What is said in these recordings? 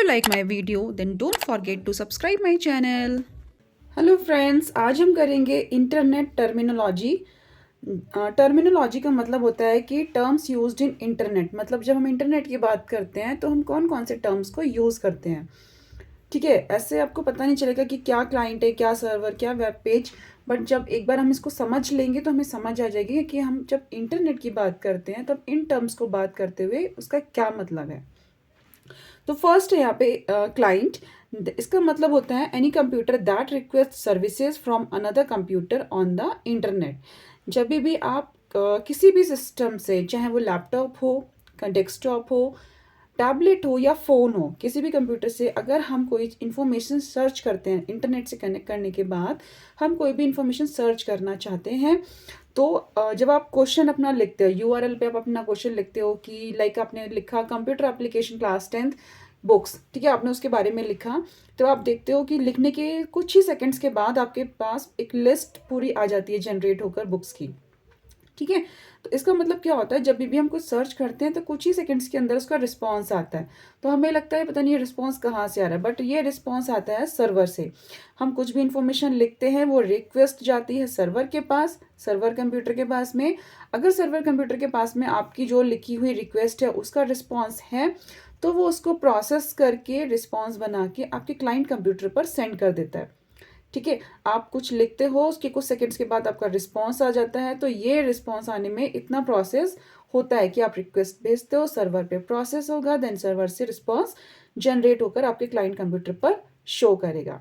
you like my video, then don't forget to subscribe my channel. Hello friends, आज हम करेंगे internet terminology. Terminology का मतलब होता है कि टर्म्स यूज्ड इन इंटरनेट। मतलब जब हम इंटरनेट की बात करते हैं तो हम कौन कौन से टर्म्स को यूज़ करते हैं। ठीक है, ऐसे आपको पता नहीं चलेगा कि क्या क्लाइंट है, क्या सर्वर, क्या वेब पेज। बट जब एक बार हम इसको समझ लेंगे तो हमें समझ आ जाएगी कि हम जब इंटरनेट की बात करते हैं तब इन टर्म्स को बात करते हुए उसका क्या मतलब है। तो फर्स्ट है यहाँ पे क्लाइंट। इसका मतलब होता है any computer that request services from another computer on the internet. जब भी आप किसी भी सिस्टम से, चाहे वो लैपटॉप हो, डेस्कटॉप हो, टैबलेट हो या फ़ोन हो, किसी भी कंप्यूटर से अगर हम कोई इन्फॉर्मेशन सर्च करते हैं, इंटरनेट से कनेक्ट करने के बाद हम कोई भी इन्फॉर्मेशन सर्च करना चाहते हैं, तो जब आप क्वेश्चन अपना लिखते हो, यूआरएल पे आप अपना क्वेश्चन लिखते हो कि लाइक आपने लिखा computer application class 10th books, ठीक है, आपने उसके बारे में लिखा। तो आप देखते हो कि लिखने के कुछ ही सेकंड्स के बाद आपके पास एक लिस्ट पूरी आ जाती है जनरेट होकर बुक्स की। ठीक है, तो इसका मतलब क्या होता है, जब भी हम कुछ सर्च करते हैं तो कुछ ही सेकंड्स के अंदर उसका रिस्पांस आता है। तो हमें लगता है पता नहीं ये रिस्पांस कहाँ से आ रहा है, बट ये रिस्पांस आता है सर्वर से। हम कुछ भी इंफॉर्मेशन लिखते हैं, वो रिक्वेस्ट जाती है सर्वर के पास, सर्वर कंप्यूटर के पास में। अगर सर्वर कंप्यूटर के पास में आपकी जो लिखी हुई रिक्वेस्ट है उसका रिस्पॉन्स है, तो वो उसको प्रोसेस करके रिस्पॉन्स बना के आपके क्लाइंट कंप्यूटर पर सेंड कर देता है। ठीक है, आप कुछ लिखते हो, उसके कुछ सेकंड्स के बाद आपका रिस्पॉन्स आ जाता है। तो ये रिस्पॉन्स आने में इतना प्रोसेस होता है कि आप रिक्वेस्ट भेजते हो, सर्वर पे प्रोसेस होगा, देन सर्वर से रिस्पॉन्स जनरेट होकर आपके क्लाइंट कंप्यूटर पर शो करेगा।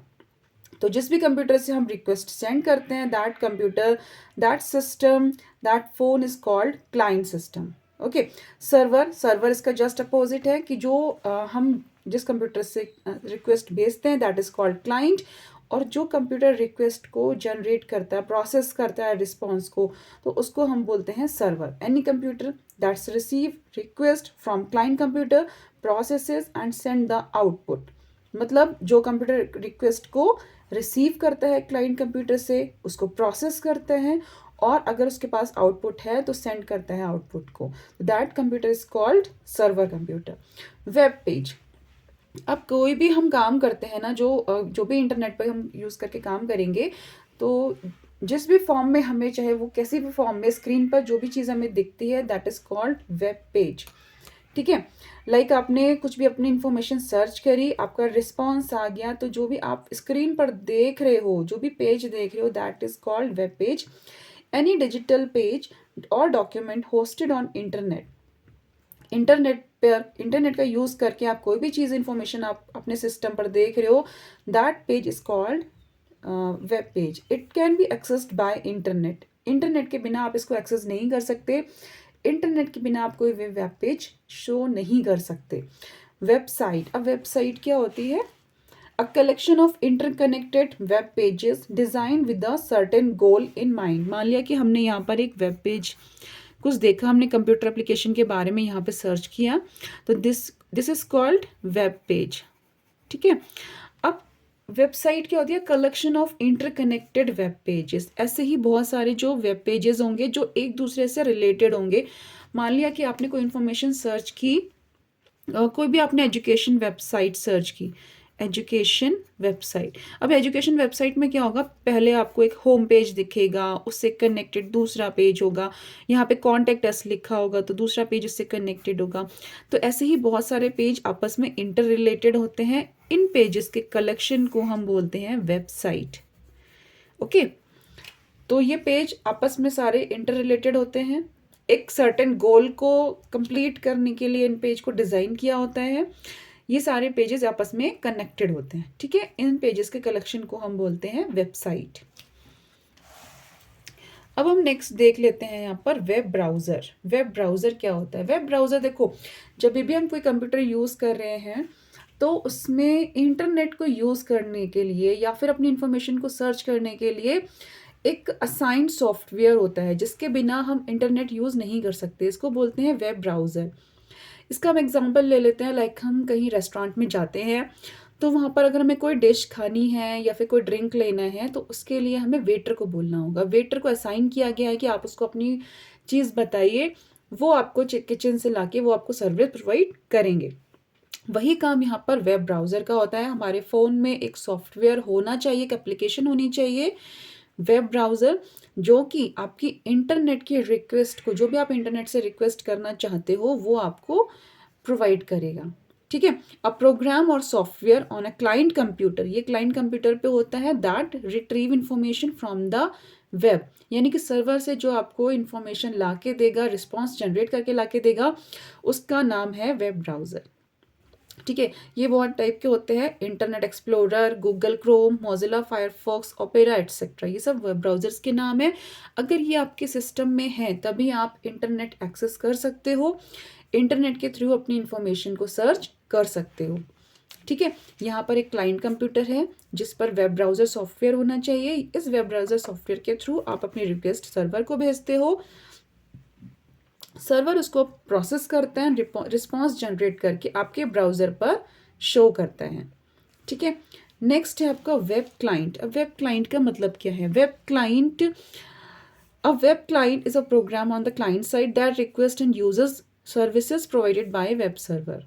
तो जिस भी कंप्यूटर से हम रिक्वेस्ट सेंड करते हैं, that computer, that system, that phone is called client system. Okay, server, server इसका जस्ट अपोजिट है कि जो हम जिस कंप्यूटर से रिक्वेस्ट भेजते हैं दैट इज कॉल्ड क्लाइंट। और जो कंप्यूटर रिक्वेस्ट को जनरेट करता है, प्रोसेस करता है रिस्पॉन्स को, तो उसको हम बोलते हैं server. Any computer that's receive request from client computer processes and send the output. मतलब जो कंप्यूटर रिक्वेस्ट को रिसीव करता है क्लाइंट कंप्यूटर से, उसको प्रोसेस करता है, और अगर उसके पास आउटपुट है तो सेंड करता है आउटपुट को। That computer is called server computer. Web page, अब कोई भी हम काम करते हैं ना, जो भी इंटरनेट पर हम यूज़ करके काम करेंगे, तो जिस भी फॉर्म में हमें, चाहे वो कैसी भी फॉर्म में, स्क्रीन पर जो भी चीज़ हमें दिखती है that is called web page. ठीक है, लाइक आपने कुछ भी अपनी इंफॉर्मेशन सर्च करी, आपका रिस्पॉन्स आ गया, तो जो भी आप स्क्रीन पर देख रहे हो, जो भी पेज देख रहे हो, that is called web page. Any digital page और document hosted on internet. Internet पर, इंटरनेट का यूज़ करके आप कोई भी चीज़, इंफॉर्मेशन आप अपने सिस्टम पर देख रहे हो, that page is called web page. It can be accessed by internet. Internet के बिना आप इसको एक्सेस नहीं कर सकते, इंटरनेट के बिना आप कोई वेब पेज शो नहीं कर सकते। वेबसाइट, अब वेबसाइट क्या होती है? A collection of interconnected web pages design with a certain goal in mind. मान लिया कि हमने यहाँ पर एक वेब पेज कुछ देखा, हमने कंप्यूटर एप्लीकेशन के बारे में यहाँ पे सर्च किया, तो this is called web page. ठीक है, अब वेबसाइट क्या होती है? Collection of interconnected web pages. ऐसे ही बहुत सारे जो वेब पेजेस होंगे जो एक दूसरे से रिलेटेड होंगे। मान लिया कि आपने कोई इन्फॉर्मेशन सर्च की, कोई भी आपने एजुकेशन वेबसाइट सर्च की, एजुकेशन वेबसाइट। अब एजुकेशन वेबसाइट में क्या होगा, पहले आपको एक होम पेज दिखेगा, उससे कनेक्टेड दूसरा पेज होगा, यहाँ पे कॉन्टेक्ट अस लिखा होगा तो दूसरा पेज उससे कनेक्टेड होगा। तो ऐसे ही बहुत सारे पेज आपस में इंटर रिलेटेड होते हैं। इन पेजेस के कलेक्शन को हम बोलते हैं वेबसाइट। ओके, तो ये पेज आपस में सारे इंटर रिलेटेड होते हैं। एक सर्टेन गोल को कंप्लीट करने के लिए इन पेज को डिज़ाइन किया होता है। ये सारे पेजेस आपस में कनेक्टेड होते हैं। ठीक है, इन पेजेस के कलेक्शन को हम बोलते हैं वेबसाइट। अब हम नेक्स्ट देख लेते हैं यहाँ पर वेब ब्राउज़र। वेब ब्राउज़र क्या होता है? वेब ब्राउज़र, देखो, जब भी हम कोई कंप्यूटर यूज़ कर रहे हैं तो उसमें इंटरनेट को यूज़ करने के लिए या फिर अपनी इंफॉर्मेशन को सर्च करने के लिए एक असाइंड सॉफ्टवेयर होता है जिसके बिना हम इंटरनेट यूज़ नहीं कर सकते। इसको बोलते हैं वेब ब्राउज़र। इसका हम एग्जांपल ले लेते हैं, लाइक हम कहीं रेस्टोरेंट में जाते हैं, तो वहाँ पर अगर हमें कोई डिश खानी है या फिर कोई ड्रिंक लेना है तो उसके लिए हमें वेटर को बोलना होगा। वेटर को असाइन किया गया है कि आप उसको अपनी चीज़ बताइए, वो आपको किचन से लाके वो आपको सर्विस प्रोवाइड करेंगे। वही काम यहाँ पर वेब ब्राउज़र का होता है। हमारे फ़ोन में एक सॉफ्टवेयर होना चाहिए, एक एप्लीकेशन होनी चाहिए वेब ब्राउज़र, जो कि आपकी इंटरनेट की रिक्वेस्ट को, जो भी आप इंटरनेट से रिक्वेस्ट करना चाहते हो, वो आपको प्रोवाइड करेगा। ठीक है। अ प्रोग्राम और software on a client computer, ये क्लाइंट कंप्यूटर पे होता है, that retrieve information from the web, यानी कि सर्वर से जो आपको इंफॉर्मेशन ला के देगा, रिस्पॉन्स जनरेट करके ला के देगा, उसका नाम है वेब ब्राउज़र। ठीक है। ये बहुत टाइप के होते हैं, internet explorer, Google Chrome, Mozilla Firefox, opera etcetera, ये सब वेब ब्राउज़र्स के नाम है। अगर ये आपके सिस्टम में है तभी आप इंटरनेट एक्सेस कर सकते हो, इंटरनेट के थ्रू अपनी इंफॉर्मेशन को सर्च कर सकते हो। ठीक है। यहाँ पर एक क्लाइंट कंप्यूटर है जिस पर वेब ब्राउज़र सॉफ्टवेयर होना चाहिए। इस वेब ब्राउज़र सॉफ्टवेयर के थ्रू आप अपनी रिक्वेस्ट सर्वर को भेजते हो, सर्वर उसको प्रोसेस करता है, रिस्पॉन्स जनरेट करके आपके ब्राउज़र पर शो करता है। ठीक है। नेक्स्ट है आपका वेब क्लाइंट। अब वेब क्लाइंट का मतलब क्या है? A web client is a program on the client side that request and users services provided by web server.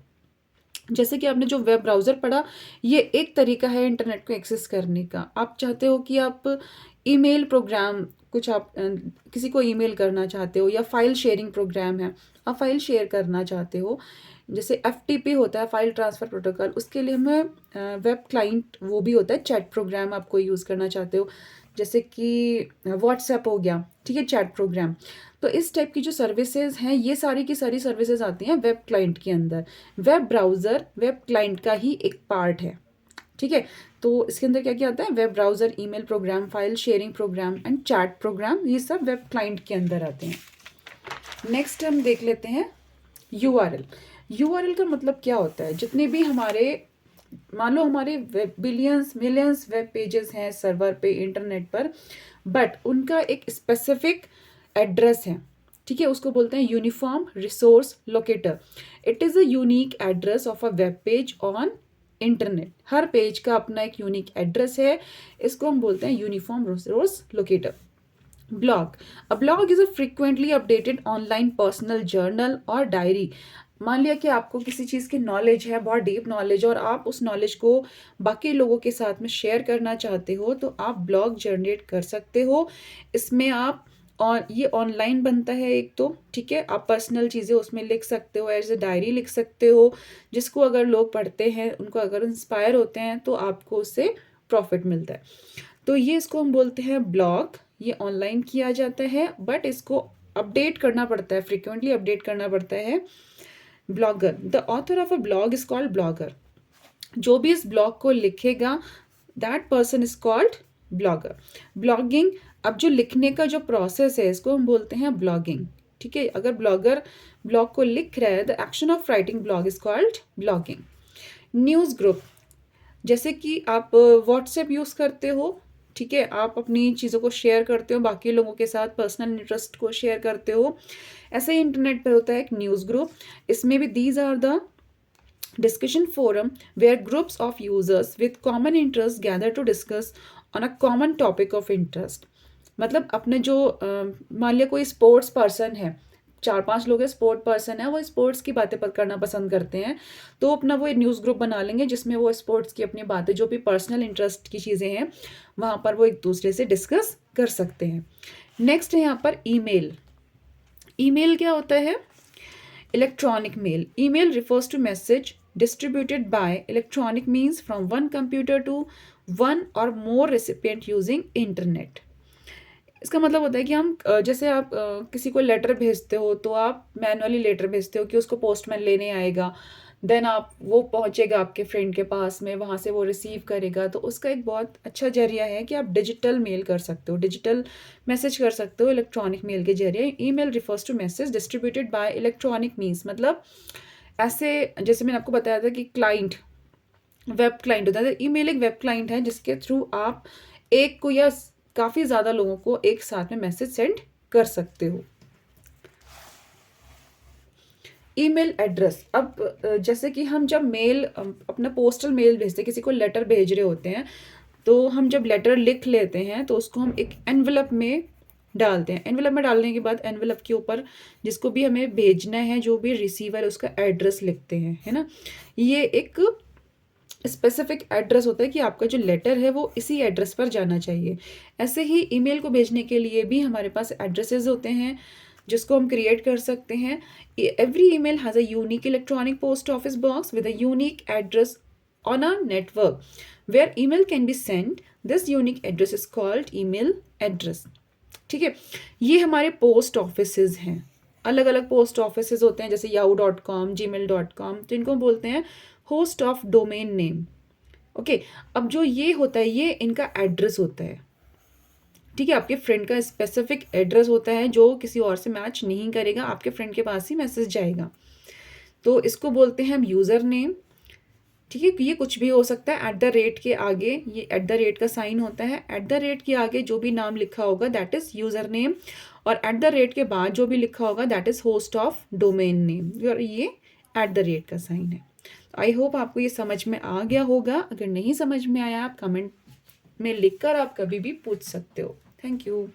जैसे कि आपने जो वेब ब्राउज़र पढ़ा, ये एक तरीका है इंटरनेट को एक्सेस करने का। आप चाहते हो कि आप ईमेल प्रोग्राम, कुछ आप किसी को ईमेल करना चाहते हो, या फाइल शेयरिंग प्रोग्राम है, आप फाइल शेयर करना चाहते हो, जैसे एफटीपी होता है, फाइल ट्रांसफ़र प्रोटोकॉल, उसके लिए हमें वेब क्लाइंट वो भी होता है। चैट प्रोग्राम आप कोई यूज़ करना चाहते हो, जैसे कि व्हाट्सएप हो गया, ठीक है, चैट प्रोग्राम। तो इस टाइप की जो सर्विसेज हैं, ये सारी की सारी सर्विसेज आती हैं वेब क्लाइंट के अंदर। वेब ब्राउज़र वेब क्लाइंट का ही एक पार्ट है। ठीक है। तो इसके अंदर क्या क्या आता है? Web browser, email program, file sharing program and chat program, ये सब वेब क्लाइंट के अंदर आते हैं। नेक्स्ट हम देख लेते हैं यूआरएल। यूआरएल का मतलब क्या होता है? जितने भी हमारे, मान लो हमारे web billions millions web pages हैं सर्वर पे, इंटरनेट पर, बट उनका एक स्पेसिफिक एड्रेस है। ठीक है। उसको बोलते हैं uniform resource locator. It is a unique address of a web page on internet. Her page का अपना एक यूनिक एड्रेस है, इसको हम बोलते हैं uniform resource locator. Blog. A blog is a frequently updated online personal journal और diary. मान लिया कि आपको किसी चीज़ की नॉलेज है, बहुत डीप नॉलेज, और आप उस नॉलेज को बाकी लोगों के साथ में शेयर करना चाहते हो, तो आप ब्लॉग जनरेट कर सकते हो। इसमें आप, और ये ऑनलाइन बनता है एक तो, ठीक है, आप पर्सनल चीज़ें उसमें लिख सकते हो, एज ए डायरी लिख सकते हो, जिसको अगर लोग पढ़ते हैं, उनको अगर इंस्पायर होते हैं, तो आपको उससे प्रॉफिट मिलता है। तो ये इसको हम बोलते हैं ब्लॉग। ये ऑनलाइन किया जाता है, बट इसको अपडेट करना पड़ता है, फ्रिक्वेंटली अपडेट करना पड़ता है। Blogger. The author of a blog is called blogger. जो भी इस ब्लॉग को लिखेगा, that person is called blogger. Blogging. अब जो लिखने का जो प्रोसेस है, इसको हम बोलते हैं ब्लॉगिंग। ठीक है। अगर ब्लॉगर ब्लॉग को लिख रहा है, the action of writing blog is called blogging. News group. जैसे कि आप व्हाट्सएप यूज़ करते हो, ठीक है, आप अपनी चीज़ों को शेयर करते हो बाकी लोगों के साथ, पर्सनल इंटरेस्ट को शेयर करते हो, ऐसे ही इंटरनेट पे होता है एक न्यूज़ ग्रुप। इसमें भी these are the discussion forum where groups of users with common interests gather to discuss on a common topic of interest। मतलब अपने जो मान लिया कोई स्पोर्ट्स पर्सन है, 4-5 लोग हैं, स्पोर्ट पर्सन है, वो स्पोर्ट्स की बातें करना पसंद करते हैं, तो अपना वो एक न्यूज़ ग्रुप बना लेंगे जिसमें वो स्पोर्ट्स की अपनी बातें, जो भी पर्सनल इंटरेस्ट की चीज़ें हैं, वहाँ पर वो एक दूसरे से डिस्कस कर सकते हैं। नेक्स्ट है यहाँ पर ईमेल। ईमेल क्या होता है? Electronic mail. Email refers to message distributed by electronic means from one computer to one or more recipient using internet। इसका मतलब होता है कि हम जैसे आप किसी को लेटर भेजते हो, तो आप मैनुअली लेटर भेजते हो कि उसको पोस्टमैन लेने आएगा, देन आप वो पहुंचेगा आपके फ्रेंड के पास में, वहाँ से वो रिसीव करेगा। तो उसका एक बहुत अच्छा जरिया है कि आप डिजिटल मेल कर सकते हो, डिजिटल मैसेज कर सकते हो इलेक्ट्रॉनिक मेल के जरिए। Email refers to message distributed by electronic means. मतलब ऐसे, जैसे मैंने आपको बताया था कि क्लाइंट, वेब क्लाइंट होता है, ईमेल एक वेब क्लाइंट है जिसके थ्रू आप एक को या काफ़ी ज़्यादा लोगों को एक साथ में मैसेज सेंड कर सकते हो। Email address. अब जैसे कि हम जब मेल, अपना पोस्टल मेल भेजते हैं, किसी को लेटर भेज रहे होते हैं, तो हम जब लेटर लिख लेते हैं तो उसको हम एक एनवलप में डालते हैं। एनवेलप में डालने के बाद एनवेलप के ऊपर जिसको भी हमें भेजना है, जो भी रिसीवर है, उसका एड्रेस लिखते हैं, है ना। ये एक स्पेसिफिक एड्रेस होता है कि आपका जो लेटर है वो इसी एड्रेस पर जाना चाहिए। ऐसे ही ईमेल को भेजने के लिए भी हमारे पास एड्रेसेस होते हैं जिसको हम क्रिएट कर सकते हैं। Every email has a unique electronic post office box with a unique address on a network where email can be send. This unique address is called email address. ठीक है, ये हमारे पोस्ट ऑफिसेज हैं। अलग अलग पोस्ट ऑफिसेज होते हैं, जैसे yahoo.com, gmail.com, तो इनको बोलते हैं host of domain name. Okay, अब जो ये होता है ये इनका एड्रेस होता है। ठीक है, आपके फ्रेंड का स्पेसिफिक एड्रेस होता है जो किसी और से मैच नहीं करेगा, आपके फ्रेंड के पास ही मैसेज जाएगा। तो इसको बोलते हैं हम यूज़र नेम। ठीक है, ये कुछ भी हो सकता है। एट द रेट के आगे ये एट द रेट का साइन होता है। एट द रेट के आगे जो भी नाम लिखा होगा दैट इज़ यूज़र नेम, और एट द रेट के बाद जो भी लिखा होगा that is host of domain name, और ये एट द रेट का साइन है। आई होप आपको ये समझ में आ गया होगा। अगर नहीं समझ में आया आप कमेंट में लिखकर आप कभी भी पूछ सकते हो। Thank you.